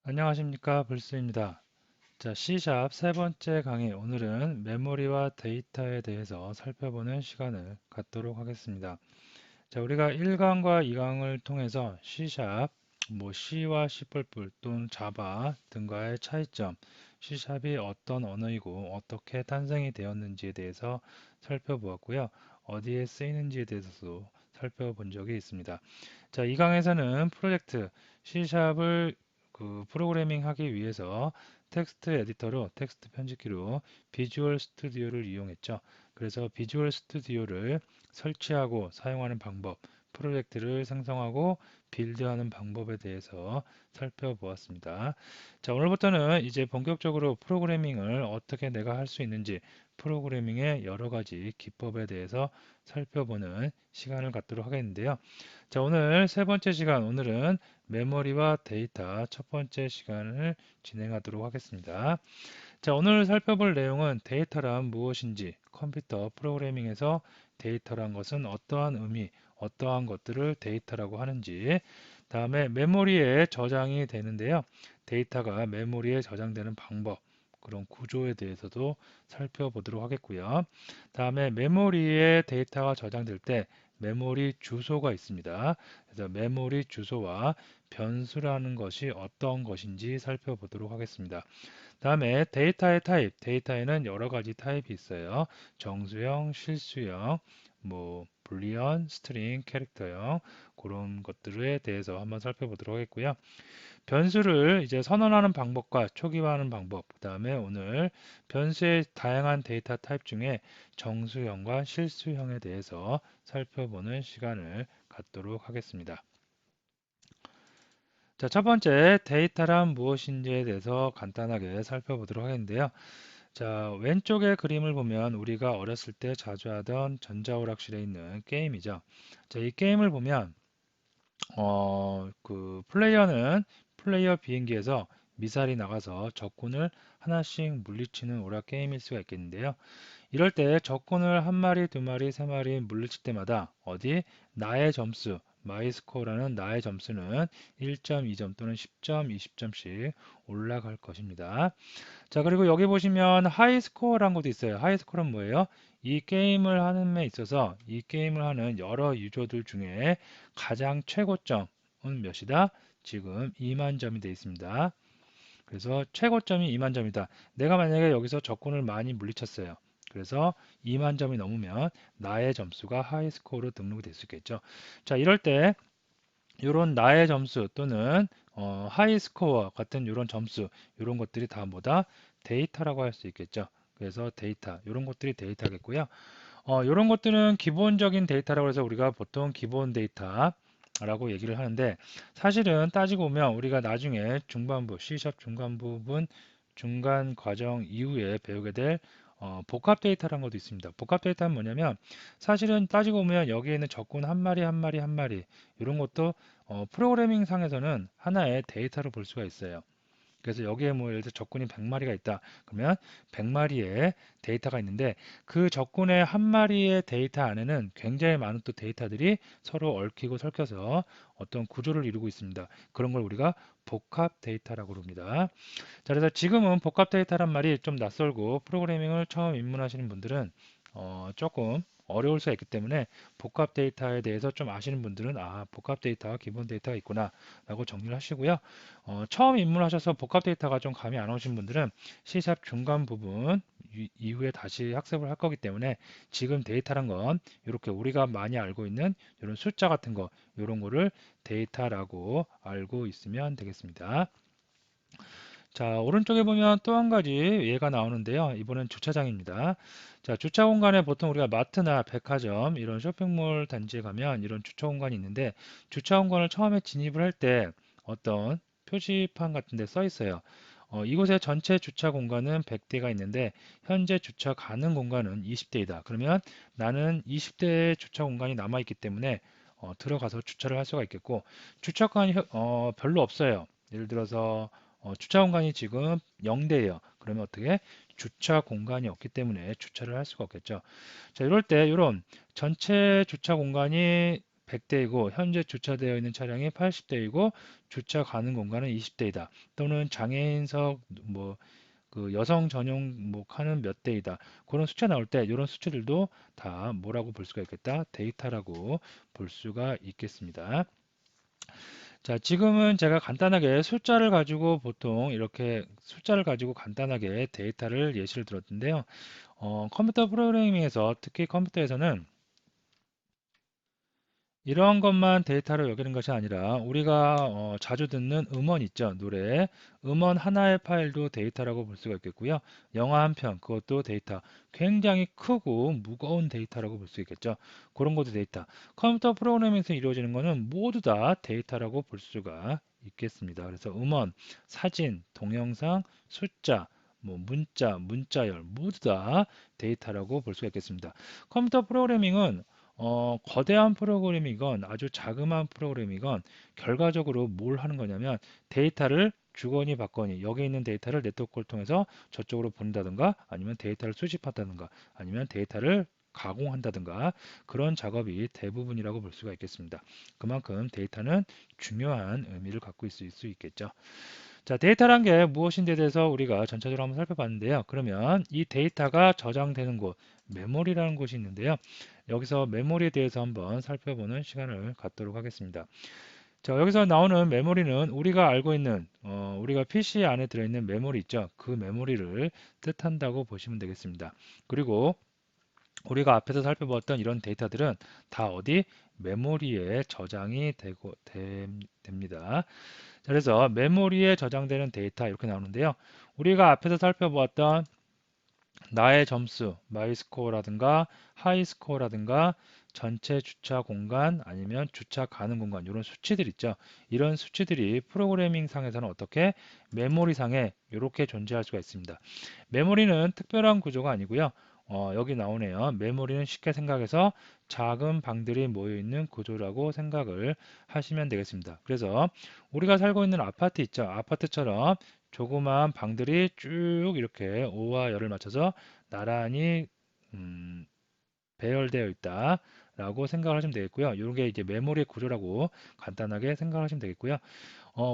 안녕하십니까, 불스입니다. 자, C샵 세 번째 강의, 오늘은 메모리와 데이터에 대해서 살펴보는 시간을 갖도록 하겠습니다. 자, 우리가 1강과 2강을 통해서 C샵, C와 C++ 또는 자바 등과의 차이점, C샵이 어떤 언어이고 어떻게 탄생이 되었는지에 대해서 살펴보았고요. 어디에 쓰이는지에 대해서도 살펴본 적이 있습니다. 자, 이 강에서는 프로젝트 C샵을 프로그래밍 하기 위해서 텍스트 에디터로 텍스트 편집기로 비주얼 스튜디오를 이용했죠. 그래서 비주얼 스튜디오를 설치하고 사용하는 방법, 프로젝트를 생성하고 빌드하는 방법에 대해서 살펴보았습니다. 자, 오늘부터는 이제 본격적으로 프로그래밍을 어떻게 내가 할 수 있는지, 프로그래밍의 여러 가지 기법에 대해서 살펴보는 시간을 갖도록 하겠는데요. 자, 오늘 세 번째 시간, 오늘은 메모리와 데이터 첫 번째 시간을 진행하도록 하겠습니다. 자, 오늘 살펴볼 내용은 데이터란 무엇인지, 컴퓨터 프로그래밍에서 데이터란 것은 어떠한 의미, 어떠한 것들을 데이터라고 하는지, 다음에 메모리에 저장이 되는데요. 데이터가 메모리에 저장되는 방법, 그런 구조에 대해서도 살펴보도록 하겠고요. 다음에 메모리에 데이터가 저장될 때 메모리 주소가 있습니다. 그래서 메모리 주소와 변수라는 것이 어떤 것인지 살펴보도록 하겠습니다. 다음에 데이터의 타입, 데이터에는 여러 가지 타입이 있어요. 정수형, 실수형, 불리언, 스트링, 캐릭터형 그런 것들에 대해서 한번 살펴보도록 하겠고요. 변수를 이제 선언하는 방법과 초기화하는 방법, 그 다음에 오늘 변수의 다양한 데이터 타입 중에 정수형과 실수형에 대해서 살펴보는 시간을 갖도록 하겠습니다. 자, 첫 번째 데이터란 무엇인지에 대해서 간단하게 살펴보도록 하겠는데요. 자, 왼쪽의 그림을 보면 우리가 어렸을 때 자주 하던 전자오락실에 있는 게임이죠. 자, 이 게임을 보면 플레이어 비행기에서 미사일이 나가서 적군을 하나씩 물리치는 오락 게임일 수가 있겠는데요. 이럴 때 적군을 한 마리, 두 마리, 세 마리 물리칠 때마다 나의 점수, 마이 스코어라는 나의 점수는 1점, 2점 또는 10점, 20점씩 올라갈 것입니다. 자, 그리고 여기 보시면 하이스코어라는 것도 있어요. 하이스코어는 뭐예요? 이 게임을 하는 데 있어서 이 게임을 하는 여러 유저들 중에 가장 최고점은 몇이다? 지금 2만 점이 되어 있습니다. 그래서 최고점이 2만 점이다. 내가 만약에 여기서 적군을 많이 물리쳤어요. 그래서 2만 점이 넘으면 나의 점수가 하이스코어로 등록이 될 수 있겠죠. 자, 이럴 때 이런 나의 점수 또는 하이스코어 같은 이런 점수, 이런 것들이 다 뭐다? 데이터라고 할 수 있겠죠. 그래서 데이터, 이런 것들이 데이터겠고요. 이런 것들은 기본적인 데이터라고 해서 우리가 보통 기본 데이터라고 얘기를 하는데 사실은 따지고 보면 우리가 나중에 중반부, C샵 중간 부분, 중간 과정 이후에 배우게 될 복합 데이터라는 것도 있습니다. 복합 데이터는 뭐냐면 사실은 따지고 보면 여기에 있는 적군 한 마리 한 마리 한 마리 이런 것도 프로그래밍 상에서는 하나의 데이터로 볼 수가 있어요. 그래서 여기에 뭐 예를 들어 적군이 100마리가 있다. 그러면 100마리의 데이터가 있는데 그 적군의 한 마리의 데이터 안에는 굉장히 많은 또 데이터들이 서로 얽히고 설켜서 어떤 구조를 이루고 있습니다. 그런 걸 우리가 복합 데이터라고 부릅니다. 자, 그래서 지금은 복합 데이터란 말이 좀 낯설고 프로그래밍을 처음 입문하시는 분들은 조금 어려울 수가 있기 때문에 복합 데이터에 대해서 좀 아시는 분들은 복합 데이터와 기본 데이터가 있구나 라고 정리를 하시고요. 처음 입문하셔서 복합 데이터가 좀 감이 안 오신 분들은 C샵 중간 부분 이후에 다시 학습을 할 거기 때문에 지금 데이터란 건 이렇게 우리가 많이 알고 있는 이런 숫자 같은 거 이런 거를 데이터라고 알고 있으면 되겠습니다. 자, 오른쪽에 보면 또 한 가지 예가 나오는데요. 이번엔 주차장입니다. 자, 주차 공간에 보통 우리가 마트나 백화점, 이런 쇼핑몰 단지에 가면 이런 주차 공간이 있는데, 주차 공간을 처음에 진입을 할 때 어떤 표지판 같은 데 써 있어요. 이곳에 전체 주차 공간은 100대가 있는데, 현재 주차 가능 공간은 20대이다. 그러면 나는 20대의 주차 공간이 남아있기 때문에 들어가서 주차를 할 수가 있겠고, 주차권이 별로 없어요. 예를 들어서 주차 공간이 지금 0대예요. 그러면 어떻게? 주차 공간이 없기 때문에 주차를 할 수가 없겠죠. 자, 이럴 때 이런 전체 주차 공간이 100대이고 현재 주차되어 있는 차량이 80대이고 주차 가능 공간은 20대이다. 또는 장애인석 뭐 그 여성 전용 뭐 칸은 몇 대이다. 그런 수치 나올 때 이런 수치들도 다 뭐라고 볼 수가 있겠다? 데이터라고 볼 수가 있겠습니다. 자, 지금은 제가 간단하게 숫자를 가지고 보통 이렇게 숫자를 가지고 간단하게 데이터를 예시를 들었는데요. 컴퓨터 프로그래밍에서 특히 컴퓨터에서는 이러한 것만 데이터로 여기는 것이 아니라 우리가 자주 듣는 음원 있죠. 노래. 음원 하나의 파일도 데이터라고 볼 수가 있겠고요. 영화 한 편, 그것도 데이터. 굉장히 크고 무거운 데이터라고 볼 수 있겠죠. 그런 것도 데이터. 컴퓨터 프로그래밍에서 이루어지는 것은 모두 다 데이터라고 볼 수가 있겠습니다. 그래서 음원, 사진, 동영상, 숫자, 뭐 문자, 문자열 모두 다 데이터라고 볼 수가 있겠습니다. 컴퓨터 프로그래밍은 거대한 프로그램이건 아주 자그마한 프로그램이건 결과적으로 뭘 하는 거냐면 데이터를 주거니 받거니 여기 있는 데이터를 네트워크를 통해서 저쪽으로 보낸다든가 아니면 데이터를 수집한다든가 아니면 데이터를 가공한다든가 그런 작업이 대부분이라고 볼 수가 있겠습니다. 그만큼 데이터는 중요한 의미를 갖고 있을 수 있겠죠. 자, 데이터란 게 무엇인지에 대해서 우리가 전체적으로 한번 살펴봤는데요. 그러면 이 데이터가 저장되는 곳, 메모리라는 곳이 있는데요. 여기서 메모리에 대해서 한번 살펴보는 시간을 갖도록 하겠습니다. 자, 여기서 나오는 메모리는 우리가 알고 있는, 우리가 PC 안에 들어있는 메모리 있죠. 그 메모리를 뜻한다고 보시면 되겠습니다. 그리고 우리가 앞에서 살펴봤던 이런 데이터들은 다 어디? 메모리에 저장이 됩니다. 자, 그래서 메모리에 저장되는 데이터 이렇게 나오는데요. 우리가 앞에서 살펴보았던 나의 점수, 마이스코어라든가 하이스코어라든가 전체 주차 공간 아니면 주차 가능 공간 이런 수치들 있죠. 이런 수치들이 프로그래밍 상에서는 어떻게 메모리 상에 이렇게 존재할 수가 있습니다. 메모리는 특별한 구조가 아니고요. 여기 나오네요. 메모리는 쉽게 생각해서 작은 방들이 모여 있는 구조라고 생각을 하시면 되겠습니다. 그래서 우리가 살고 있는 아파트 있죠. 아파트처럼 조그마한 방들이 쭉 이렇게 O와 열을 맞춰서 나란히 음, 배열되어 있다라고 생각을 하시면 되겠고요. 이런 게 이제 메모리의 구조라고 간단하게 생각을 하시면 되겠고요.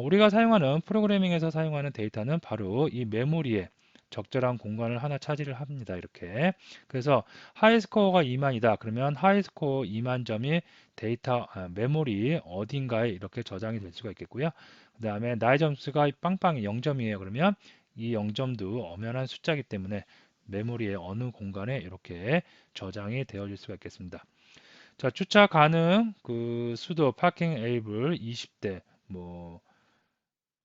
우리가 사용하는 프로그래밍에서 사용하는 데이터는 바로 이 메모리에 적절한 공간을 하나 차지를 합니다. 이렇게. 그래서 하이스코어가 2만이다. 그러면 하이스코어 2만 점이 메모리 어딘가에 이렇게 저장이 될 수가 있겠고요. 그 다음에 나의 점수가 빵빵이 0점이에요. 그러면 이 0점도 엄연한 숫자이기 때문에 메모리의 어느 공간에 이렇게 저장이 되어질 수가 있겠습니다. 자, 주차 가능 그 수도 파킹 에이블 20대 뭐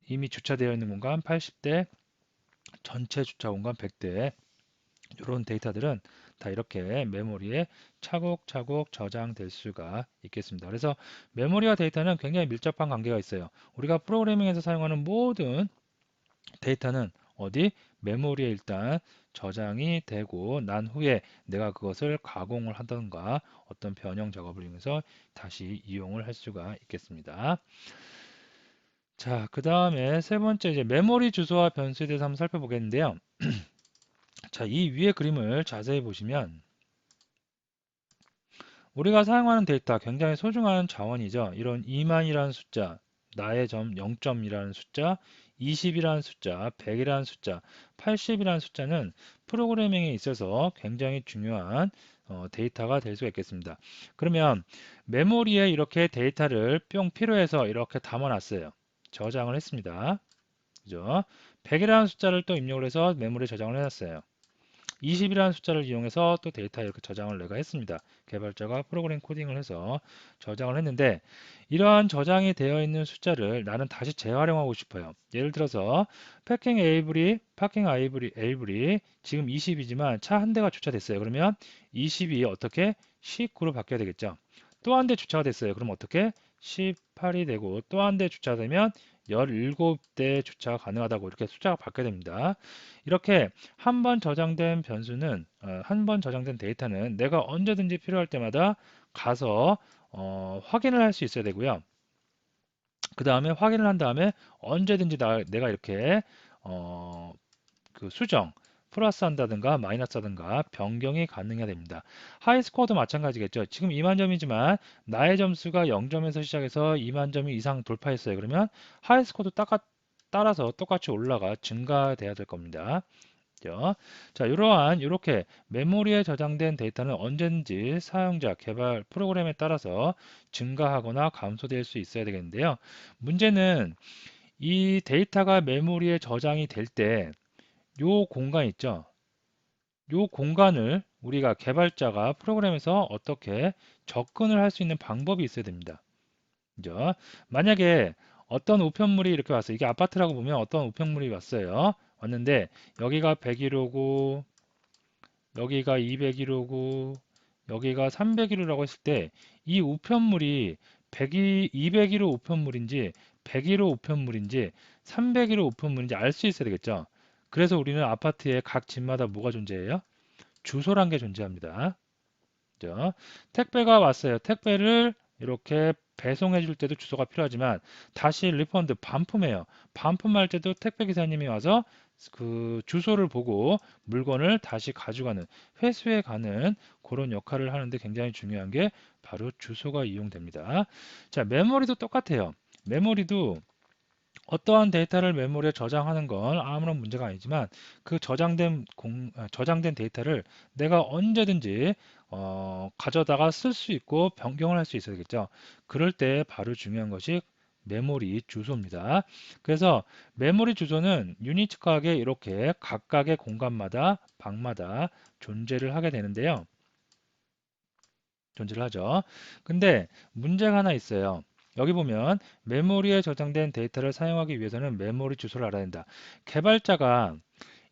이미 주차되어 있는 공간 80대, 전체 주차 공간 100대 이런 데이터들은 다 이렇게 메모리에 차곡차곡 저장될 수가 있겠습니다. 그래서 메모리와 데이터는 굉장히 밀접한 관계가 있어요. 우리가 프로그래밍에서 사용하는 모든 데이터는 어디? 메모리에 일단 저장이 되고 난 후에 내가 그것을 가공을 하던가 어떤 변형 작업을 이용해서 다시 이용을 할 수가 있겠습니다. 자, 그 다음에 세 번째 이제 메모리 주소와 변수에 대해서 한번 살펴보겠는데요. 자, 이 위의 그림을 자세히 보시면 우리가 사용하는 데이터 굉장히 소중한 자원이죠. 이런 2만이라는 숫자, 나의 점 0점이라는 숫자, 20이라는 숫자, 100이라는 숫자, 80이라는 숫자는 프로그래밍에 있어서 굉장히 중요한 데이터가 될 수가 있겠습니다. 그러면 메모리에 이렇게 데이터를 뿅 필요해서 이렇게 담아놨어요. 저장을 했습니다. 그죠? 100이라는 숫자를 또 입력을 해서 메모리에 저장을 해놨어요. 20이라는 숫자를 이용해서 또 데이터 이렇게 저장을 내가 했습니다. 개발자가 프로그램 코딩을 해서 저장을 했는데 이러한 저장이 되어 있는 숫자를 나는 다시 재활용하고 싶어요. 예를 들어서 파킹 에이블이 지금 20이지만 차 한 대가 주차됐어요. 그러면 20이 어떻게 19로 바뀌어야 되겠죠. 또 한 대 주차가 됐어요. 그럼 어떻게 18이 되고 또 한 대 주차되면 17대 주차가 가능하다고 이렇게 숫자가 바뀌어야 됩니다. 이렇게 한 번 저장된 변수는 한 번 저장된 데이터는 내가 언제든지 필요할 때마다 가서 확인을 할 수 있어야 되고요. 그 다음에 확인을 한 다음에 언제든지 내가 이렇게 어, 그 플러스 한다든가 마이너스 하든가 변경이 가능해야 됩니다. 하이스코어도 마찬가지겠죠. 지금 2만 점이지만 나의 점수가 0점에서 시작해서 2만 점이 이상 돌파했어요. 그러면 하이스코어도 따라서 똑같이 올라가 증가돼야 될 겁니다. 그죠? 자, 이렇게 메모리에 저장된 데이터는 언제든지 사용자 개발 프로그램에 따라서 증가하거나 감소될 수 있어야 되겠는데요. 문제는 이 데이터가 메모리에 저장이 될 때 요 공간 있죠? 요 공간을 우리가 개발자가 프로그램에서 어떻게 접근을 할 수 있는 방법이 있어야 됩니다. 그죠? 만약에 어떤 우편물이 이렇게 왔어요. 이게 아파트라고 보면 어떤 우편물이 왔어요. 왔는데 여기가 101호고 여기가 201호고 여기가 301호라고 했을 때 이 우편물이 201호 우편물인지 101호 우편물인지 301호 우편물인지 알 수 있어야 되겠죠. 그래서 우리는 아파트의 각 집마다 뭐가 존재해요? 주소란 게 존재합니다. 그죠? 택배가 왔어요. 택배를 이렇게 배송해 줄 때도 주소가 필요하지만 다시 리펀드 반품해요. 반품할 때도 택배 기사님이 와서 그 주소를 보고 물건을 다시 가져가는 회수해 가는 그런 역할을 하는데 굉장히 중요한 게 바로 주소가 이용됩니다. 자, 메모리도 똑같아요. 메모리도 어떠한 데이터를 메모리에 저장하는 건 아무런 문제가 아니지만 그 저장된 데이터를 내가 언제든지 가져다가 쓸 수 있고 변경을 할 수 있어야 되겠죠. 그럴 때 바로 중요한 것이 메모리 주소입니다. 그래서 메모리 주소는 유니티하게 이렇게 각각의 공간마다 방마다 존재를 하게 되는데요. 존재를 하죠. 근데 문제가 하나 있어요. 여기 보면 메모리에 저장된 데이터를 사용하기 위해서는 메모리 주소를 알아야 된다. 개발자가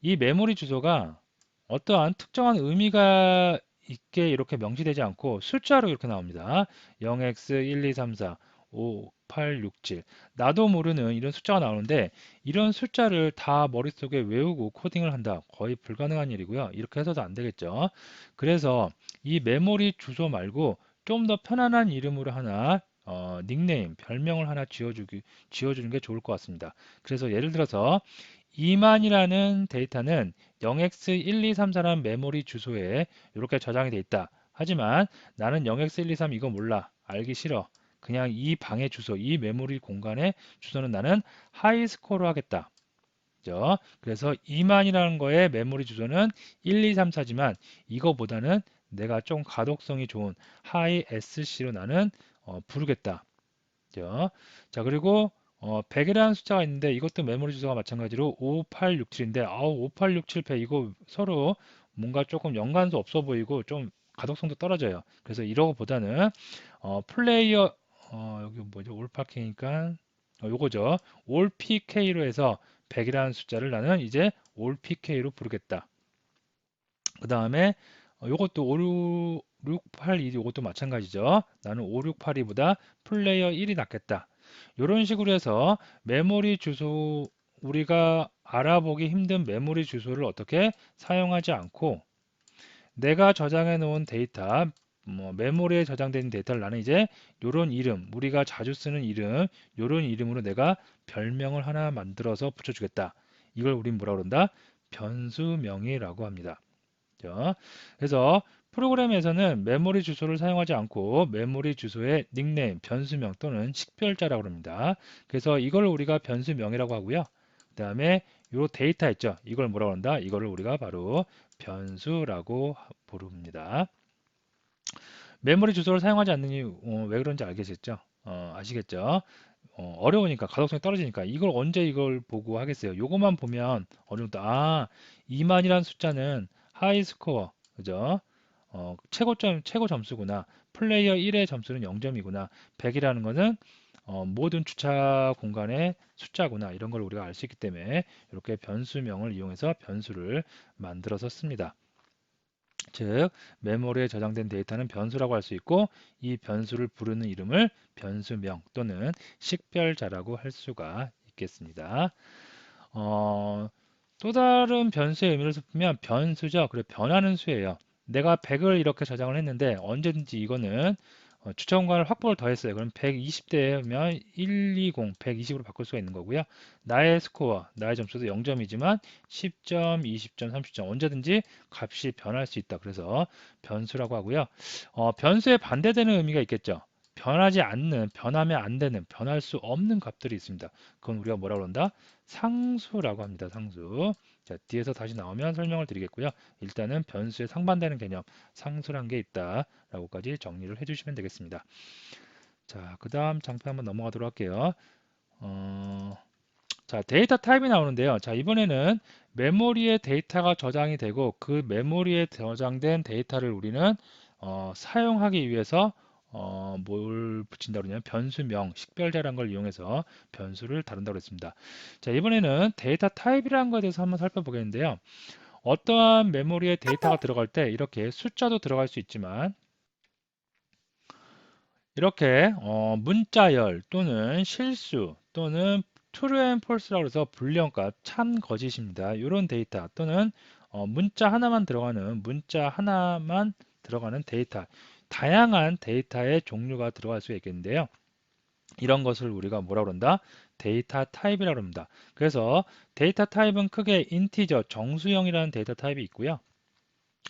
이 메모리 주소가 어떠한 특정한 의미가 있게 이렇게 명시되지 않고 숫자로 이렇게 나옵니다. 0x 1 2 3 4 5 8 6 7 나도 모르는 이런 숫자가 나오는데 이런 숫자를 다 머릿속에 외우고 코딩을 한다. 거의 불가능한 일이고요. 이렇게 해서도 안 되겠죠. 그래서 이 메모리 주소 말고 좀 더 편안한 이름으로 하나 닉네임, 별명을 하나 지어주는 게 좋을 것 같습니다. 그래서 예를 들어서 2만이라는 데이터는 0x1234라는 메모리 주소에 이렇게 저장이 돼 있다. 하지만 나는 0x123 이거 몰라. 알기 싫어. 그냥 이 방의 주소, 이 메모리 공간의 주소는 나는 하이스코어로 하겠다. 그죠? 그래서 2만이라는 거의 메모리 주소는 1234지만 이거보다는 내가 좀 가독성이 좋은 하이 SC로 나는 부르겠다. 그죠? 자, 그리고 100이라는 숫자가 있는데 이것도 메모리 주소가 마찬가지로 5867인데 5867 100 이거 서로 뭔가 조금 연관도 없어 보이고 좀 가독성도 떨어져요. 그래서 이러고보다는 플레이어 여기 뭐죠? 올파케니까 요거죠. 올PK로 해서 100이라는 숫자를 나는 이제 올PK로 부르겠다. 그 다음에 요것도 5682 이것도 마찬가지죠. 나는 5682보다 플레이어 1이 낫겠다. 이런 식으로 해서 메모리 주소 우리가 알아보기 힘든 메모리 주소를 어떻게 사용하지 않고 내가 저장해 놓은 데이터 메모리에 저장된 데이터를 나는 이제 요런 이름 우리가 자주 쓰는 이름 요런 이름으로 내가 별명을 하나 만들어서 붙여주겠다. 이걸 우린 뭐라 그런다? 변수명이라고 합니다. 그죠? 그래서 프로그램에서는 메모리 주소를 사용하지 않고 메모리 주소의 닉네임, 변수명 또는 식별자라고 합니다. 그래서 이걸 우리가 변수명이라고 하고요. 그 다음에 이 데이터 있죠. 이걸 뭐라고 한다? 이거를 우리가 바로 변수라고 부릅니다. 메모리 주소를 사용하지 않는 이유 왜 그런지 알겠죠? 아시겠죠? 어려우니까 가독성이 떨어지니까 이걸 언제 이걸 보고 하겠어요. 요것만 보면 어느 정도 2만이라는 숫자는 하이스코어 그죠? 최고 점수구나. 플레이어 1의 점수는 0점이구나. 100이라는 것은 모든 주차 공간의 숫자구나. 이런 걸 우리가 알 수 있기 때문에 이렇게 변수명을 이용해서 변수를 만들어서 씁니다. 즉 메모리에 저장된 데이터는 변수라고 할 수 있고 이 변수를 부르는 이름을 변수명 또는 식별자라고 할 수가 있겠습니다. 또 다른 변수의 의미를 살피면 변수죠. 그래 변하는 수예요. 내가 100을 이렇게 저장을 했는데 언제든지 이거는 주차 공간을 확보를 더 했어요. 그럼 120대면 120, 120으로 바꿀 수가 있는 거고요. 나의 스코어, 나의 점수도 0점이지만 10점, 20점, 30점 언제든지 값이 변할 수 있다. 그래서 변수라고 하고요. 변수에 반대되는 의미가 있겠죠. 변하지 않는, 변하면 안 되는, 변할 수 없는 값들이 있습니다. 그건 우리가 뭐라고 그런다? 상수라고 합니다. 상수. 자, 뒤에서 다시 나오면 설명을 드리겠고요. 일단은 변수에 상반되는 개념, 상수란 게 있다라고까지 정리를 해주시면 되겠습니다. 자, 그 다음 장표 한번 넘어가도록 할게요. 어, 자, 데이터 타입이 나오는데요. 자, 이번에는 메모리에 데이터가 저장이 되고 그 메모리에 저장된 데이터를 우리는 사용하기 위해서 뭘 붙인다 그러냐면 변수명, 식별자라는 걸 이용해서 변수를 다룬다고 했습니다. 자, 이번에는 데이터 타입이라는 것에 대해서 한번 살펴보겠는데요. 어떠한 메모리에 데이터가 들어갈 때 이렇게 숫자도 들어갈 수 있지만 이렇게 문자열 또는 실수 또는 true and false라고 해서 불량값, 참, 거짓입니다. 이런 데이터 또는 문자 하나만 들어가는 데이터, 다양한 데이터의 종류가 들어갈 수 있겠는데요. 이런 것을 우리가 뭐라 그런다? 데이터 타입이라고 합니다. 그래서 데이터 타입은 크게 인티저, 정수형이라는 데이터 타입이 있고요.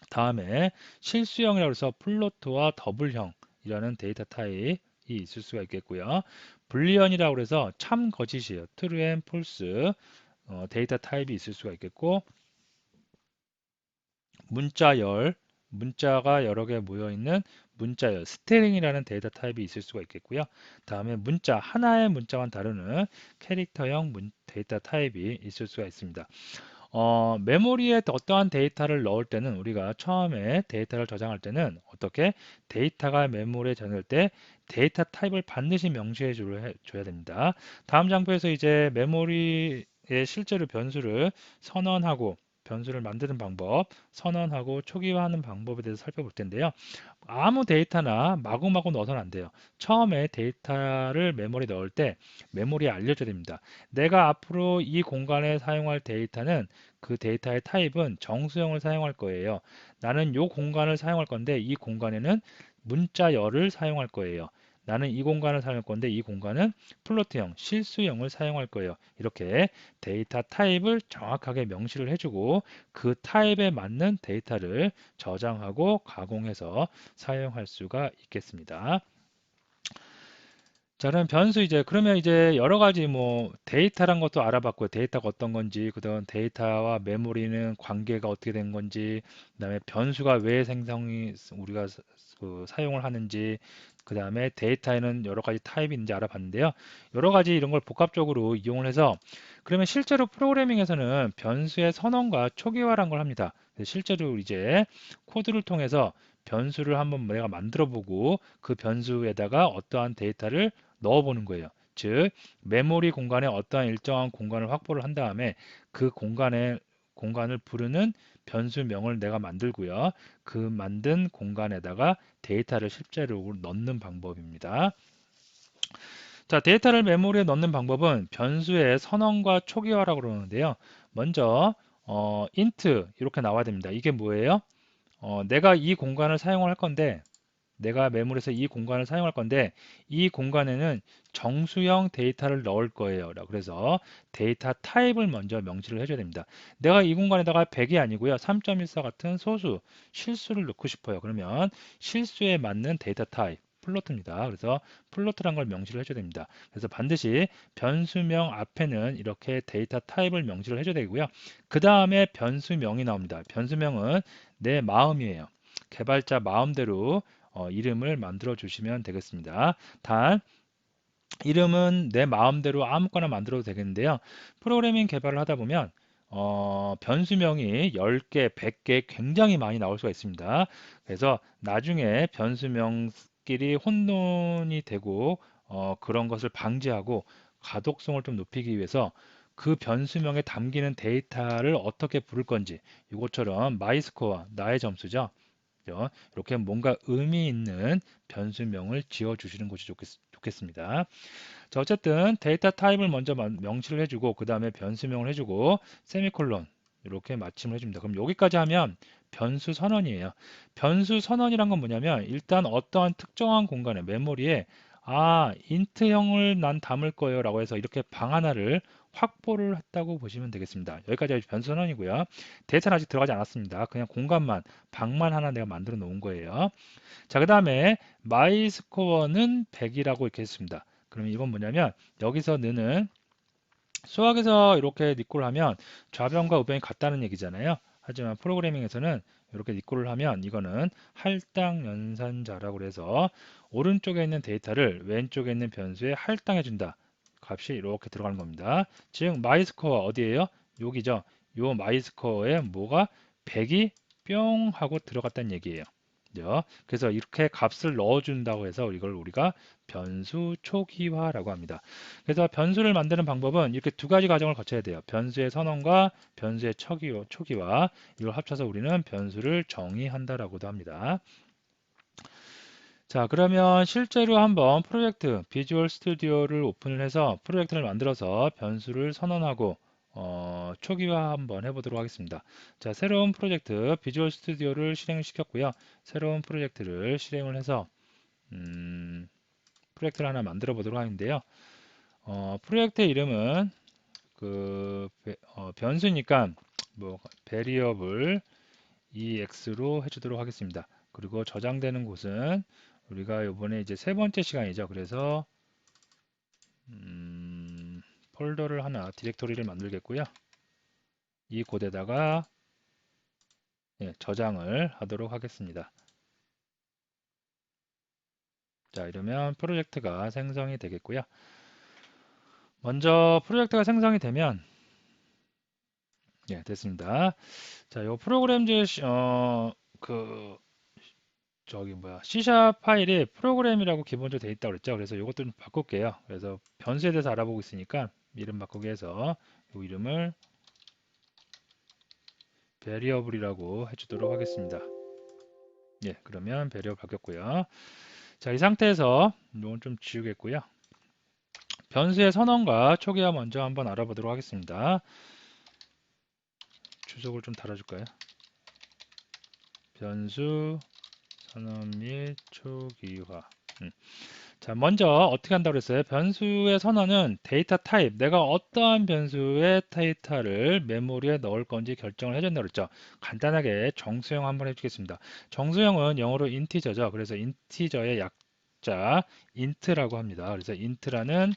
다음에 실수형이라고 해서 플로트와 더블형이라는 데이터 타입이 있을 수가 있겠고요. 불리언이라고 해서 참, 거짓이에요. true and false 데이터 타입이 있을 수가 있겠고, 문자열, 문자가 여러 개 모여 있는 문자열, 스트링이라는 데이터 타입이 있을 수가 있겠고요. 다음에 문자, 하나의 문자만 다루는 캐릭터형 데이터 타입이 있을 수가 있습니다. 메모리에 어떠한 데이터를 넣을 때는 우리가 처음에 데이터를 저장할 때는 어떻게 데이터가 메모리에 저장될 때 데이터 타입을 반드시 명시해 줘야 됩니다. 다음 장표에서 이제 메모리에 실제로 변수를 선언하고 변수를 만드는 방법, 선언하고 초기화하는 방법에 대해서 살펴볼 텐데요. 아무 데이터나 마구마구 넣어서는 안 돼요. 처음에 데이터를 메모리에 넣을 때 메모리에 알려줘야 됩니다. 내가 앞으로 이 공간에 사용할 데이터는 그 데이터의 타입은 정수형을 사용할 거예요. 나는 이 공간을 사용할 건데 이 공간에는 문자열을 사용할 거예요. 나는 이 공간을 사용할 건데 이 공간은 플로트형, 실수형을 사용할 거예요. 이렇게 데이터 타입을 정확하게 명시를 해주고 그 타입에 맞는 데이터를 저장하고 가공해서 사용할 수가 있겠습니다. 자, 그럼 변수 그러면 이제 여러 가지 뭐 데이터란 것도 알아봤고요. 데이터가 어떤 건지, 그다음 데이터와 메모리는 관계가 어떻게 된 건지, 그다음에 변수가 왜 우리가 사용을 하는지, 그다음에 데이터에는 여러 가지 타입이 있는지 알아봤는데요. 여러 가지 이런 걸 복합적으로 이용을 해서 그러면 실제로 프로그래밍에서는 변수의 선언과 초기화란 걸 합니다. 실제로 이제 코드를 통해서 변수를 한번 내가 만들어 보고 그 변수에다가 어떠한 데이터를 넣어보는 거예요. 즉, 메모리 공간에 어떠한 일정한 공간을 확보를 한 다음에 그 공간을 부르는 변수명을 내가 만들고요. 그 만든 공간에다가 데이터를 실제로 넣는 방법입니다. 자, 데이터를 메모리에 넣는 방법은 변수의 선언과 초기화라고 그러는데요. 먼저 int 이렇게 나와야 됩니다. 이게 뭐예요? 내가 이 공간을 사용을 할 건데 내가 메모리에서 이 공간을 사용할 건데 이 공간에는 정수형 데이터를 넣을 거예요. 그래서 데이터 타입을 먼저 명시를 해줘야 됩니다. 내가 이 공간에다가 100이 아니고요. 3.14 같은 소수, 실수를 넣고 싶어요. 그러면 실수에 맞는 데이터 타입, 플로트입니다. 그래서 플로트란 걸 명시를 해줘야 됩니다. 그래서 반드시 변수명 앞에는 이렇게 데이터 타입을 명시를 해줘야 되고요. 그 다음에 변수명이 나옵니다. 변수명은 내 마음이에요. 개발자 마음대로 이름을 만들어 주시면 되겠습니다. 단 이름은 내 마음대로 아무거나 만들어도 되겠는데요. 프로그래밍 개발을 하다 보면 변수명이 10개, 100개 굉장히 많이 나올 수가 있습니다. 그래서 나중에 변수명끼리 혼돈이 되고 그런 것을 방지하고 가독성을 좀 높이기 위해서 그 변수명에 담기는 데이터를 어떻게 부를 건지 이것처럼 마이스코어, 나의 점수죠. 이렇게 뭔가 의미 있는 변수명을 지어 주시는 것이 좋겠습니다. 자, 어쨌든 데이터 타입을 먼저 명시를 해주고 그 다음에 변수명을 해주고 세미콜론 이렇게 마침을 해줍니다. 그럼 여기까지 하면 변수 선언이에요. 변수 선언이란 건 뭐냐면 일단 어떠한 특정한 공간에 메모리에 인트형을 난 담을 거예요 라고 해서 이렇게 방 하나를 확보를 했다고 보시면 되겠습니다. 여기까지 변수 선언이고요. 데이터는 아직 들어가지 않았습니다. 그냥 공간만 방만 하나 내가 만들어 놓은 거예요. 자, 그 다음에 마이 스코어는 100이라고 이렇게 했습니다. 그러면 이건 뭐냐면 여기서 는은 수학에서 이렇게 니꼴을 하면 좌변과 우변이 같다는 얘기잖아요. 하지만 프로그래밍에서는 이렇게 니꼴을 하면 이거는 할당 연산자라고 해서 오른쪽에 있는 데이터를 왼쪽에 있는 변수에 할당해 준다. 값이 이렇게 들어가는 겁니다. 즉 마이스코어 어디예요? 여기죠. 요 마이스코어에 뭐가 100이 뿅 하고 들어갔다는 얘기예요. 그래서 이렇게 값을 넣어준다고 해서 이걸 우리가 변수 초기화라고 합니다. 그래서 변수를 만드는 방법은 이렇게 두 가지 과정을 거쳐야 돼요. 변수의 선언과 변수의 초기화 이걸 합쳐서 우리는 변수를 정의한다라고도 합니다. 자, 그러면 실제로 한번 프로젝트 비주얼 스튜디오를 오픈을 해서 프로젝트를 만들어서 변수를 선언하고 초기화 한번 해보도록 하겠습니다. 자, 새로운 프로젝트 비주얼 스튜디오를 실행을 시켰고요. 새로운 프로젝트를 실행을 해서 프로젝트를 하나 만들어 보도록 하는데요. 프로젝트의 이름은 변수니까 뭐 variable ex로 해주도록 하겠습니다. 그리고 저장되는 곳은 우리가 이번에 이제 세 번째 시간이죠. 그래서 폴더를 하나 디렉토리를 만들겠고요. 이 곳에다가 저장을 하도록 하겠습니다. 자, 이러면 프로젝트가 생성이 되겠고요. 먼저 프로젝트가 생성이 되면 됐습니다. 자, 요 프로그램즈 C샵 파일이 프로그램이라고 기본적으로 되어 있다고 그랬죠. 그래서 이것도 좀 바꿀게요. 그래서 변수에 대해서 알아보고 있으니까 이름 바꾸기 해서 이 이름을 variable이라고 해주도록 하겠습니다. 그러면 variable 바뀌었고요. 자, 이 상태에서 이건 좀 지우겠고요. 변수의 선언과 초기화 먼저 한번 알아보도록 하겠습니다. 주석을 좀 달아줄까요? 변수 선언 및 초기화. 자, 먼저 어떻게 한다고 그랬어요? 변수의 선언은 데이터 타입, 내가 어떠한 변수의 데이터를 메모리에 넣을 건지 결정을 해준다고 그랬죠. 간단하게 정수형 한번 해주겠습니다. 정수형은 영어로 인티저죠. 그래서 인티저의 약자 int라고 합니다. 그래서 int라는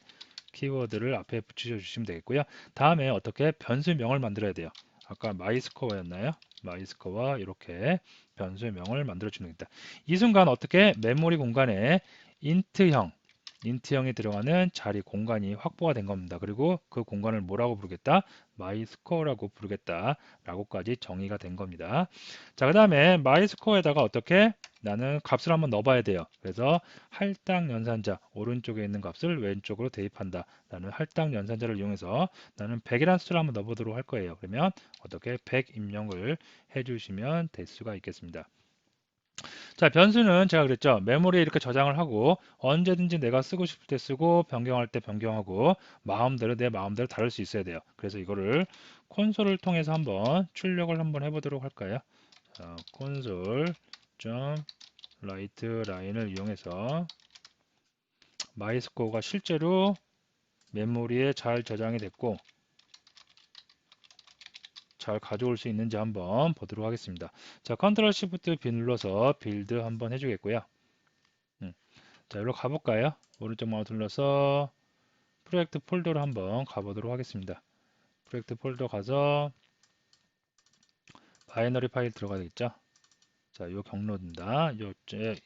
키워드를 앞에 붙여주시면 되겠고요. 다음에 어떻게 변수명을 만들어야 돼요. 아까 마이스코어였나요? 마이스코어 이렇게 변수명을 만들어주는 겁니다. 이 순간 어떻게 메모리 공간에 인트형이 들어가는 자리 공간이 확보가 된 겁니다. 그리고 그 공간을 뭐라고 부르겠다? 마이스코어라고 부르겠다 라고까지 정의가 된 겁니다. 자, 그 다음에 마이스코어에다가 어떻게 나는 값을 한번 넣어봐야 돼요. 그래서 할당 연산자 오른쪽에 있는 값을 왼쪽으로 대입한다. 나는 할당 연산자를 이용해서 나는 100이라는 숫자를 한번 넣어보도록 할 거예요. 그러면 어떻게 100 입력을 해주시면 될 수가 있겠습니다. 자, 변수는 제가 그랬죠. 메모리에 이렇게 저장을 하고 언제든지 내가 쓰고 싶을 때 쓰고 변경할 때 변경하고 내 마음대로 다룰 수 있어야 돼요. 그래서 이거를 콘솔을 통해서 한번 출력을 한번 해보도록 할까요? 자, 콘솔 점 라이트 라인을 이용해서 마이스코어가 실제로 메모리에 잘 저장이 됐고 잘 가져올 수 있는지 한번 보도록 하겠습니다. 자, 컨트롤 시프트 B 눌러서 빌드 한번 해주겠고요. 자, 여기로 가볼까요? 오른쪽 마우스 눌러서 프로젝트 폴더로 한번 가보도록 하겠습니다. 프로젝트 폴더 가서 바이너리 파일 들어가야겠죠? 자, 요 경로입니다.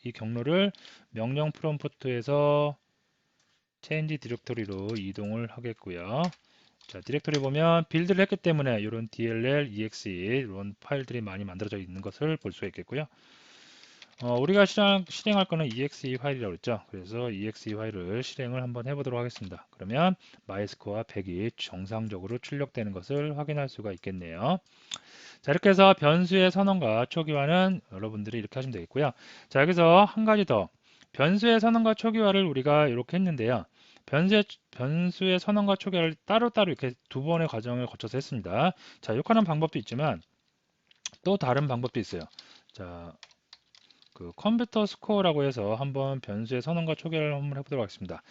이 경로를 명령 프롬프트에서 체인지 디렉토리로 이동을 하겠고요. 자, 디렉토리 보면 빌드를 했기 때문에 이런 DLL, EXE 이런 파일들이 많이 만들어져 있는 것을 볼 수가 있겠고요. 우리가 실행할 거는 exe 파일이라고 했죠. 그래서 exe 파일을 실행을 한번 해보도록 하겠습니다. 그러면 마이스코어 100이 정상적으로 출력되는 것을 확인할 수가 있겠네요. 자, 이렇게 해서 변수의 선언과 초기화는 여러분들이 이렇게 하시면 되겠고요. 자, 여기서 한 가지 더. 변수의 선언과 초기화를 우리가 이렇게 했는데요. 변수의 선언과 초기화를 따로따로 이렇게 두 번의 과정을 거쳐서 했습니다. 자, 욕하는 방법도 있지만 또 다른 방법도 있어요. 자, 그 컴퓨터 스코어라고 해서 한번 변수의 선언과 초기화를 한번 해보도록 하겠습니다.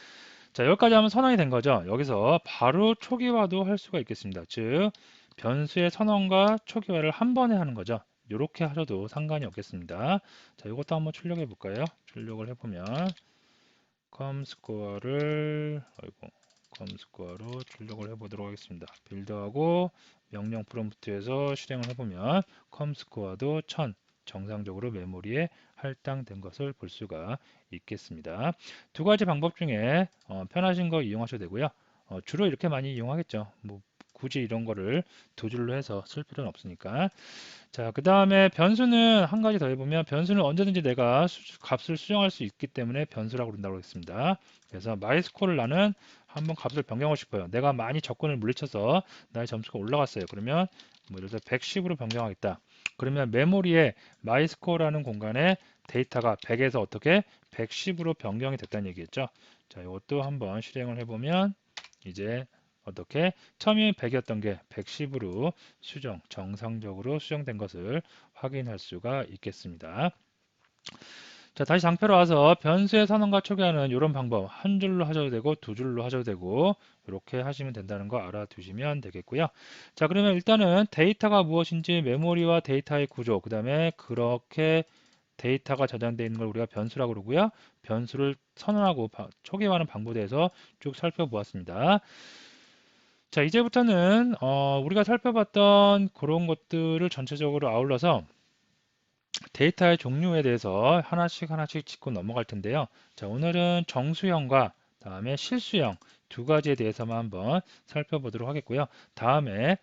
자, 여기까지 하면 선언이 된 거죠. 여기서 바로 초기화도 할 수가 있겠습니다. 즉, 변수의 선언과 초기화를 한 번에 하는 거죠. 이렇게 하셔도 상관이 없겠습니다. 자, 이것도 한번 출력해 볼까요? 출력을 해보면 컴스코어로 출력을 해보도록 하겠습니다. 빌드하고 명령 프롬프트에서 실행을 해보면 컴스코어도 1000 정상적으로 메모리에 할당된 것을 볼 수가 있겠습니다. 두 가지 방법 중에 편하신 거 이용하셔도 되고요. 주로 이렇게 많이 이용하겠죠. 뭐 굳이 이런 거를 두 줄로 해서 쓸 필요는 없으니까. 자, 그 다음에 변수는 한 가지 더 해보면 변수는 언제든지 내가 값을 수정할 수 있기 때문에 변수라고 그런다고 했습니다. 그래서 마이스코어를 나는 한번 값을 변경하고 싶어요. 내가 많이 적군을 물리쳐서 나의 점수가 올라갔어요. 그러면 뭐 예를 들어 110으로 변경하겠다. 그러면 메모리에 마이스코어라는 공간에 데이터가 100에서 어떻게 110으로 변경이 됐다는 얘기겠죠. 자, 이것도 한번 실행을 해보면 이제 어떻게 처음에 100이었던 게 110으로 정상적으로 수정된 것을 확인할 수가 있겠습니다. 자, 다시 장표로 와서 변수의 선언과 초기화는 이런 방법 한 줄로 하셔도 되고 두 줄로 하셔도 되고 이렇게 하시면 된다는 거 알아두시면 되겠고요. 자, 그러면 일단은 데이터가 무엇인지 메모리와 데이터의 구조, 그 다음에 그렇게 데이터가 저장되어 있는 걸 우리가 변수라고 그러고요. 변수를 선언하고 초기화하는 방법에 대해서 쭉 살펴보았습니다. 자, 이제부터는 우리가 살펴봤던 그런 것들을 전체적으로 아울러서 데이터의 종류에 대해서 하나씩 하나씩 짚고 넘어갈 텐데요. 자, 오늘은 정수형과 다음에 실수형 두 가지에 대해서만 한번 살펴보도록 하겠고요. 다음에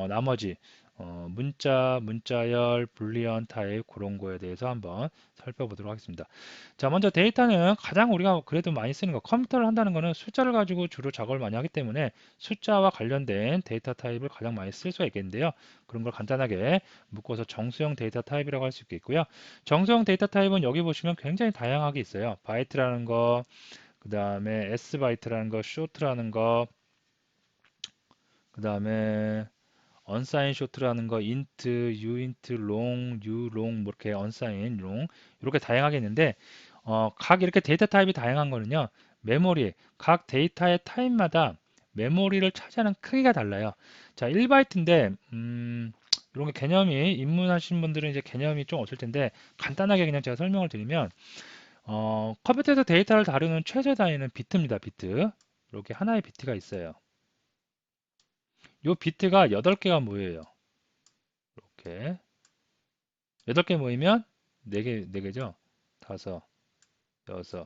나머지 문자열, 불리언 타입 그런 거에 대해서 한번 살펴보도록 하겠습니다. 자, 먼저 데이터는 가장 우리가 그래도 많이 쓰는 거, 컴퓨터를 한다는 거는 숫자를 가지고 주로 작업을 많이 하기 때문에 숫자와 관련된 데이터 타입을 가장 많이 쓸 수가 있겠는데요. 그런 걸 간단하게 묶어서 정수형 데이터 타입이라고 할 수 있겠고요. 정수형 데이터 타입은 여기 보시면 굉장히 다양하게 있어요. 바이트라는 거, 그 다음에 S바이트라는 거, 쇼트라는 거, 그 다음에 언사인 쇼트라는 거, 인트, 유인트, 롱, 유롱, 뭐 이렇게 언사인, 롱 이렇게 다양하게 있는데 각 이렇게 데이터 타입이 다양한 거는요. 메모리, 각 데이터의 타입마다 메모리를 차지하는 크기가 달라요. 자, 1바이트인데 이런 게 개념이 입문하신 분들은 이제 개념이 좀 없을 텐데 간단하게 그냥 제가 설명을 드리면 컴퓨터에서 데이터를 다루는 최대 단위는 비트입니다. 비트. 이렇게 하나의 비트가 있어요. 이 비트가 8개가 모여요. 이렇게 8개 모이면 4개, 4개죠? 5, 6, 7,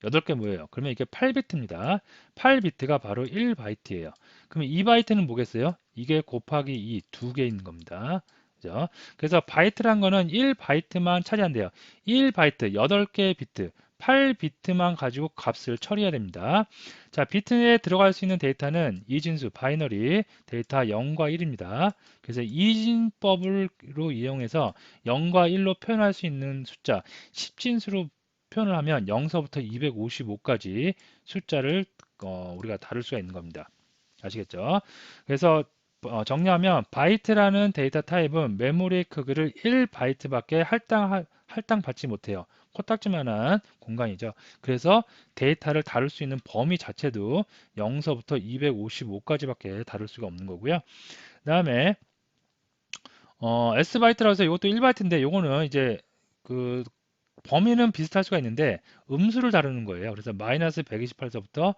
8개 모여요. 그러면 이게 8비트입니다. 8비트가 바로 1바이트예요. 그러면 2바이트는 뭐겠어요? 이게 곱하기 2, 2개 있는 겁니다. 그죠? 그래서 바이트란 거는 1바이트만 차지한대요. 1바이트, 8개의 비트, 8비트만 가지고 값을 처리해야 됩니다. 자, 비트에 들어갈 수 있는 데이터는 이진수, 바이너리, 데이터 0과 1입니다. 그래서 이진법으로 이용해서 0과 1로 표현할 수 있는 숫자, 10진수로 표현을 하면 0서부터 255까지 숫자를 우리가 다룰 수가 있는 겁니다. 아시겠죠? 그래서 정리하면 바이트라는 데이터 타입은 메모리 크기를 1바이트밖에 할당받지 못해요. 코딱지만한 공간이죠. 그래서 데이터를 다룰 수 있는 범위 자체도 0서부터 255까지밖에 다룰 수가 없는 거고요. 그 다음에 S바이트라고 해서 이것도 1바이트인데 이거는 이제 그 범위는 비슷할 수가 있는데 음수를 다루는 거예요. 그래서 마이너스 128서부터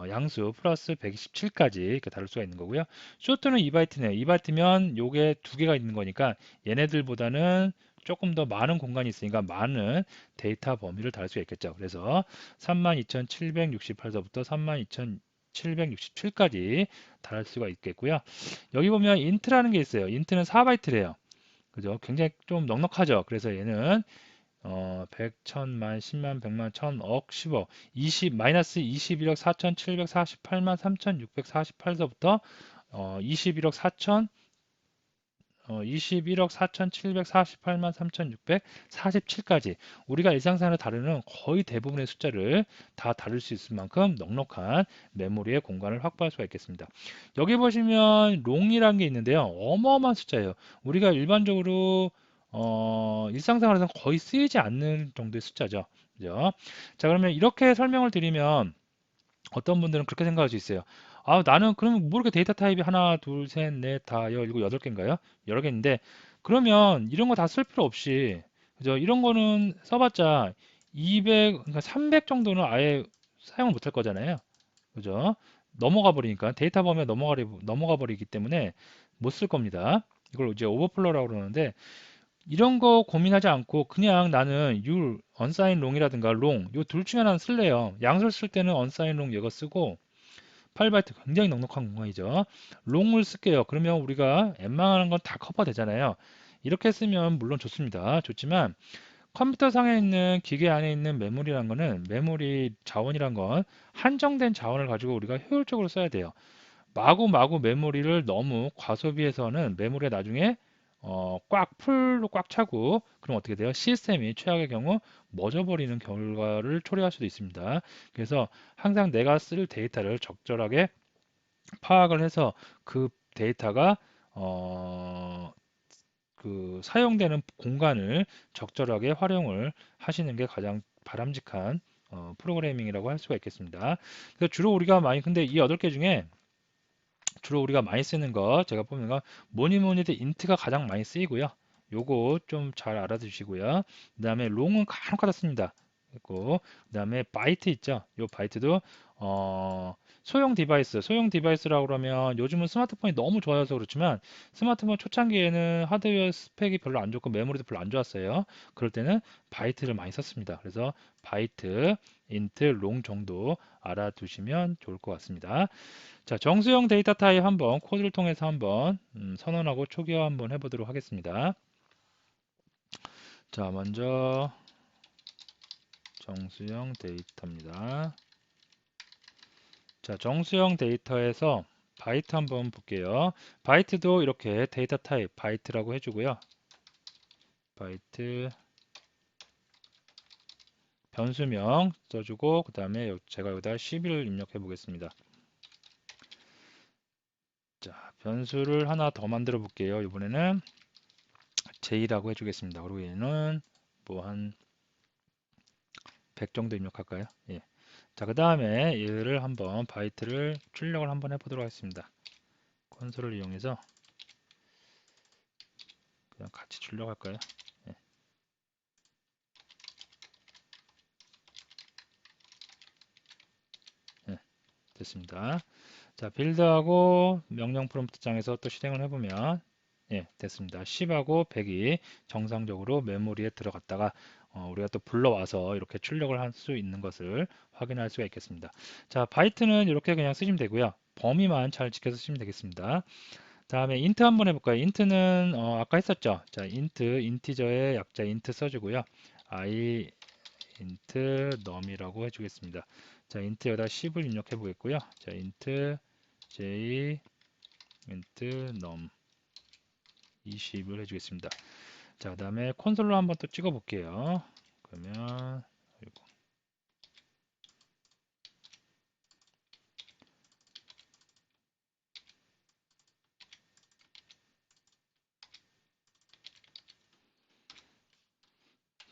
양수 플러스 127까지 이렇게 다룰 수가 있는 거고요. 쇼트는 2바이트네요. 2바이트면 요게 두 개가 있는 거니까 얘네들보다는 조금 더 많은 공간이 있으니까 많은 데이터 범위를 다룰 수가 있겠죠. 그래서 32,768서부터 32,767까지 다룰 수가 있겠고요. 여기 보면 인트라는 게 있어요. 인트는 4바이트래요. 그죠? 굉장히 좀 넉넉하죠. 그래서 얘는 100, 1000만, 10만, 100만, 1000억, 10억, 20, 마이너스 21억 4748만 3648서부터 21억 4천 21억 4,748만 3,647까지 우리가 일상생활에 다루는 거의 대부분의 숫자를 다 다룰 수 있을 만큼 넉넉한 메모리의 공간을 확보할 수가 있겠습니다. 여기 보시면 롱이라는 게 있는데요. 어마어마한 숫자예요. 우리가 일반적으로 일상생활에서는 거의 쓰이지 않는 정도의 숫자죠. 그죠? 자, 그러면 이렇게 설명을 드리면 어떤 분들은 그렇게 생각할 수 있어요. 아, 나는 그러면 뭐 이렇게 데이터 타입이 하나, 둘, 셋, 넷, 다, 여, 일곱, 여덟 개인가요? 여러 개인데, 그러면 이런 거 다 쓸 필요 없이, 그죠? 이런 거는 써봤자 200, 그러니까 300 정도는 아예 사용을 못할 거잖아요. 그죠? 넘어가 버리니까, 데이터 범위가 넘어가 버리기 때문에 못 쓸 겁니다. 이걸 이제 오버플로라고 그러는데, 이런 거 고민하지 않고 그냥 나는 율, unsigned long이라든가 long 요 둘 중에 하나는 쓸래요. 양수를 쓸 때는 unsigned long 이거 쓰고 8바이트 굉장히 넉넉한 공간이죠. long을 쓸게요. 그러면 우리가 웬만한 건 다 커버되잖아요. 이렇게 쓰면 물론 좋습니다. 좋지만 컴퓨터 상에 있는 기계 안에 있는 메모리라는 거는 메모리 자원이란 건 한정된 자원을 가지고 우리가 효율적으로 써야 돼요. 마구마구 메모리를 너무 과소비해서는 메모리가 나중에 꽉 풀로 꽉 차고 그럼 어떻게 돼요? 시스템이 최악의 경우 멎어버리는 결과를 초래할 수도 있습니다. 그래서 항상 내가 쓸 데이터를 적절하게 파악을 해서 그 데이터가 어, 그 사용되는 공간을 적절하게 활용을 하시는 게 가장 바람직한 프로그래밍이라고 할 수가 있겠습니다. 그래서 주로 우리가 많이 근데 이 8개 중에 주로 우리가 많이 쓰는 거 제가 보는 거 뭐니 뭐니 해도 인트가 가장 많이 쓰이고요. 요거 좀 잘 알아두시고요. 그 다음에 롱은 간혹 가다 씁니다. 그리고 그 다음에 바이트 있죠. 요 바이트도 소형 디바이스라고 그러면 요즘은 스마트폰이 너무 좋아져서 그렇지만 스마트폰 초창기에는 하드웨어 스펙이 별로 안 좋고 메모리도 별로 안 좋았어요. 그럴 때는 바이트를 많이 썼습니다. 그래서 바이트, 인트, 롱 정도 알아두시면 좋을 것 같습니다. 자, 정수형 데이터 타입 한번 코드를 통해서 한번 선언하고 초기화 한번 해보도록 하겠습니다. 자, 먼저 정수형 데이터입니다. 자, 정수형 데이터에서 바이트 한번 볼게요. 바이트도 이렇게 데이터 타입 바이트라고 해주고요. 바이트 변수명 써주고 그 다음에 제가 여기다 11을 입력해 보겠습니다. 자, 변수를 하나 더 만들어 볼게요. 이번에는 J라고 해주겠습니다. 그리고 얘는 뭐 한 100 정도 입력할까요? 예. 자, 그 다음에 얘를 한번 바이트를 출력을 한번 해보도록 하겠습니다. 콘솔을 이용해서 그냥 같이 출력할까요? 예. 예, 됐습니다. 자, 빌드하고 명령 프롬프트 장에서 또 실행을 해보면 예, 됐습니다. 10하고 100이 정상적으로 메모리에 들어갔다가 우리가 또 불러와서 이렇게 출력을 할 수 있는 것을 확인할 수가 있겠습니다. 자, 바이트는 이렇게 그냥 쓰시면 되고요. 범위만 잘 지켜서 쓰시면 되겠습니다. 다음에 인트 한번 해볼까요? 인트는 아까 했었죠. 자, 인티저의 약자 인트 써주고요. I 인트 num이라고 해주겠습니다. 자, 인트 여기다 10을 입력해 보겠고요. 자, 인트 j 인트 num 20을 해주겠습니다. 자, 그 다음에 콘솔로 한번 또 찍어 볼게요. 그러면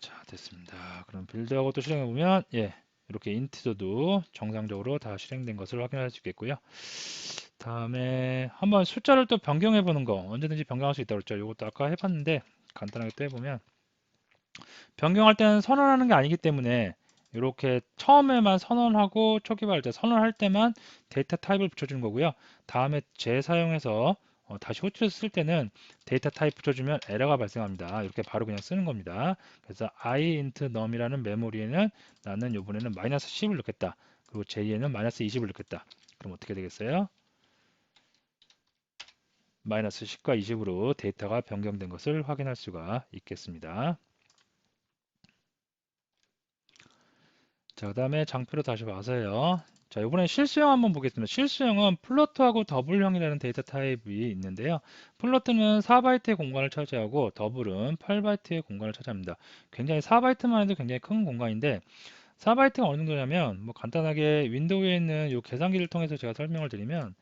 자, 됐습니다. 그럼 빌드하고 또 실행해 보면 예, 이렇게 인티저도 정상적으로 다 실행된 것을 확인할 수 있겠고요. 다음에 한번 숫자를 또 변경해 보는 거 언제든지 변경할 수 있다고 그랬죠. 이것도 아까 해봤는데 간단하게 또 해보면 변경할 때는 선언하는 게 아니기 때문에 이렇게 처음에만 선언하고 초기화할 때 선언할 때만 데이터 타입을 붙여주는 거고요. 다음에 재사용해서 다시 호출해서 쓸 때는 데이터 타입 붙여주면 에러가 발생합니다. 이렇게 바로 그냥 쓰는 겁니다. 그래서 i int num이라는 메모리에는 나는 이번에는 마이너스 10을 넣겠다. 그리고 j에는 마이너스 20을 넣겠다. 그럼 어떻게 되겠어요? 마이너스 10과 20으로 데이터가 변경된 것을 확인할 수가 있겠습니다. 자, 그 다음에 장표로 다시 와서요. 자, 이번에 실수형 한번 보겠습니다. 실수형은 플로트하고 더블형이라는 데이터 타입이 있는데요. 플로트는 4바이트의 공간을 차지하고 더블은 8바이트의 공간을 차지합니다. 굉장히 4바이트만 해도 굉장히 큰 공간인데 4바이트가 어느 정도냐면 뭐 간단하게 윈도우에 있는 이 계산기를 통해서 제가 설명을 드리면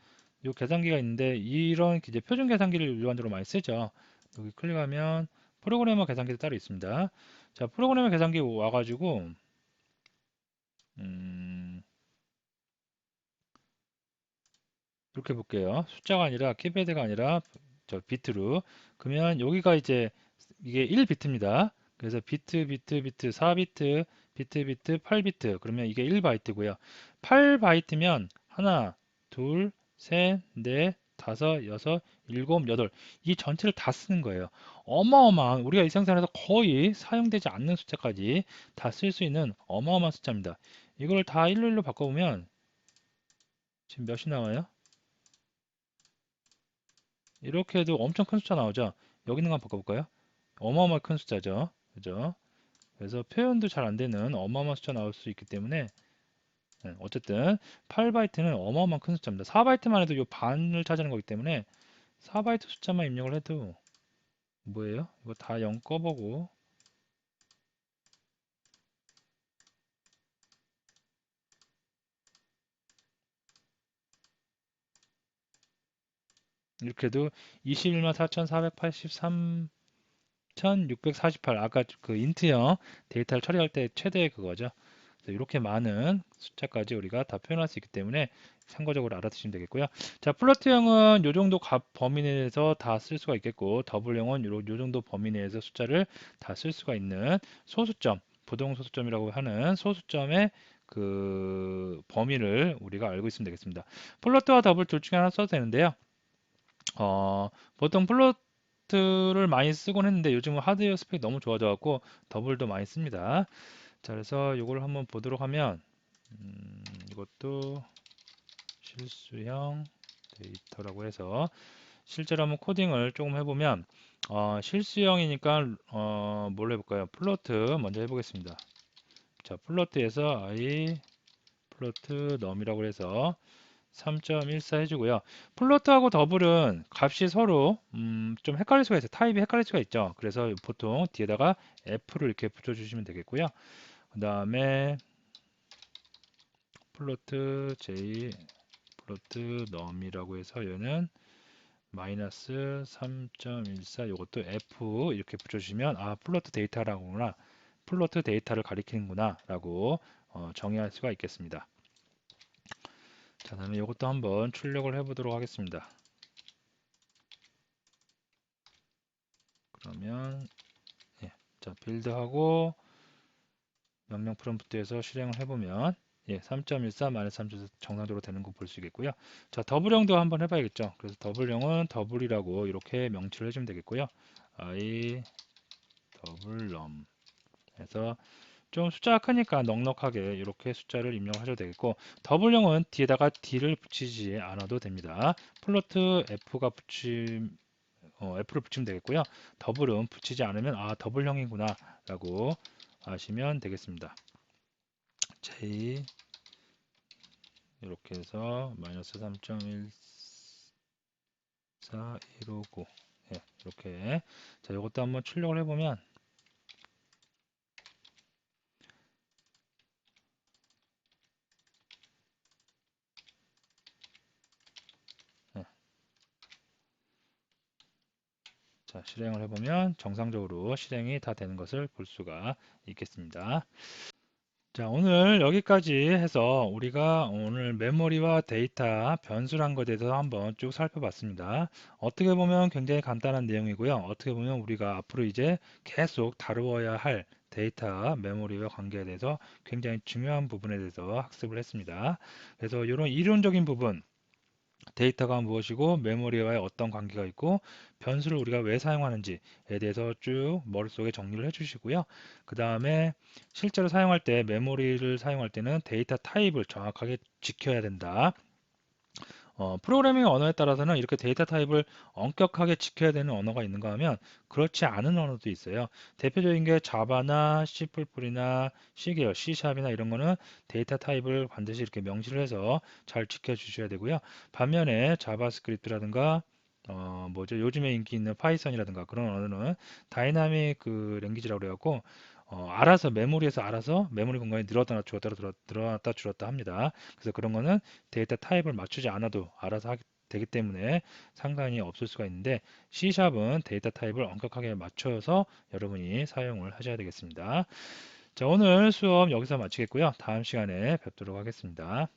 이 계산기가 있는데 이런 이제 표준 계산기를 일반적으로 많이 쓰죠. 여기 클릭하면 프로그래머 계산기도 따로 있습니다. 자, 프로그래머 계산기 와가지고 음, 이렇게 볼게요. 숫자가 아니라 키패드가 아니라 저 비트로 그러면 여기가 이제 이게 1비트입니다. 그래서 비트 4비트 비트 8비트 그러면 이게 1바이트고요. 8바이트면 하나 둘 셋 넷 다섯 여섯 일곱 여덟 이 전체를 다 쓰는 거예요. 어마어마한 우리가 일상생활에서 거의 사용되지 않는 숫자까지 다 쓸 수 있는 어마어마한 숫자입니다. 이걸 다 일로 바꿔보면 지금 몇이 나와요? 이렇게 해도 엄청 큰 숫자 나오죠. 여기 있는 거 한번 바꿔볼까요? 어마어마하게 큰 숫자죠. 그죠? 그래서 표현도 잘 안 되는 어마어마한 숫자 나올 수 있기 때문에 어쨌든 8바이트는 어마어마한 큰 숫자입니다. 4바이트만 해도 이 반을 차지하는 거기 때문에 4바이트 숫자만 입력을 해도 뭐예요? 이거 다 0 꺼보고 이렇게 해도 21만 4,483 1648 아까 그 인트형 데이터를 처리할 때 최대 그거죠. 그래서 이렇게 많은 숫자까지 우리가 다 표현할 수 있기 때문에 참고적으로 알아두시면 되겠고요. 자, 플러트형은 요 정도 값 범위 내에서 다 쓸 수가 있겠고 더블형은 요 정도 범위 내에서 숫자를 다 쓸 수가 있는 소수점, 부동 소수점이라고 하는 소수점의 그 범위를 우리가 알고 있으면 되겠습니다. 플러트와 더블 둘 중에 하나 써도 되는데요. 보통 플로트를 많이 쓰곤 했는데 요즘은 하드웨어 스펙이 너무 좋아져갖고 더블도 많이 씁니다. 자, 그래서 이걸 한번 보도록 하면 이것도 실수형 데이터라고 해서 실제로 한번 코딩을 조금 해보면 실수형이니까 뭘로 해볼까요? 플로트 먼저 해보겠습니다. 자, 플로트에서 i 플로트 num이라고 해서 3.14 해주고요. 플로트하고 더블은 값이 서로 좀 헷갈릴 수가 있어요. 타입이 헷갈릴 수가 있죠. 그래서 보통 뒤에다가 f를 이렇게 붙여주시면 되겠고요. 그 다음에 플로트 j 플로트 num이라고 해서 얘는 마이너스 3.14 이것도 f 이렇게 붙여주시면 아 플로트 데이터라구나 플로트 데이터를 가리키는구나 라고 정의할 수가 있겠습니다. 자, 다음에 이것도 한번 출력을 해보도록 하겠습니다. 그러면 예, 자 빌드하고 명령 프롬프트에서 실행을 해보면 예, 3.14 3.14 정상적으로 되는 거 볼 수 있겠고요. 자 더블형도 한번 해봐야겠죠. 그래서 더블형은 더블이라고 이렇게 명치를 해주면 되겠고요. i 더블 num 해서 좀 숫자가 크니까 넉넉하게 이렇게 숫자를 입력하셔도 되겠고 더블형은 뒤에다가 d를 붙이지 않아도 됩니다. 플로트 F를 붙이면 되겠고요. 더블은 붙이지 않으면 아 더블형이구나 라고 아시면 되겠습니다. J 이렇게 해서 마이너스 3.14159 예, 이렇게 자 이것도 한번 출력을 해보면 예, 자 실행을 해보면 정상적으로 실행이 다 되는 것을 볼 수가 있겠습니다. 자, 오늘 여기까지 해서 우리가 오늘 메모리와 데이터 변수란 것에 대해서 한번 쭉 살펴봤습니다. 어떻게 보면 굉장히 간단한 내용이고요. 어떻게 보면 우리가 앞으로 이제 계속 다루어야 할 데이터, 메모리와 관계에 대해서 굉장히 중요한 부분에 대해서 학습을 했습니다. 그래서 이런 이론적인 부분, 데이터가 무엇이고 메모리와의 어떤 관계가 있고 변수를 우리가 왜 사용하는지에 대해서 쭉 머릿속에 정리를 해 주시고요. 그 다음에 실제로 사용할 때 메모리를 사용할 때는 데이터 타입을 정확하게 지켜야 된다. 프로그래밍 언어에 따라서는 이렇게 데이터 타입을 엄격하게 지켜야 되는 언어가 있는가 하면 그렇지 않은 언어도 있어요. 대표적인 게 자바나 C++이나 C 계열, C샵이나 이런 거는 데이터 타입을 반드시 이렇게 명시를 해서 잘 지켜주셔야 되고요. 반면에 자바스크립트라든가 뭐죠? 요즘에 인기 있는 파이썬이라든가 그런 언어는 다이나믹 그 랭귀지라고 그래갖고 알아서 메모리에서 알아서 메모리 공간이 늘었다 줄었다 늘어났다 줄었다 합니다. 그래서 그런 거는 데이터 타입을 맞추지 않아도 알아서 하기 되기 때문에 상관이 없을 수가 있는데 C샵은 데이터 타입을 엄격하게 맞춰서 여러분이 사용을 하셔야 되겠습니다. 자, 오늘 수업 여기서 마치겠고요. 다음 시간에 뵙도록 하겠습니다.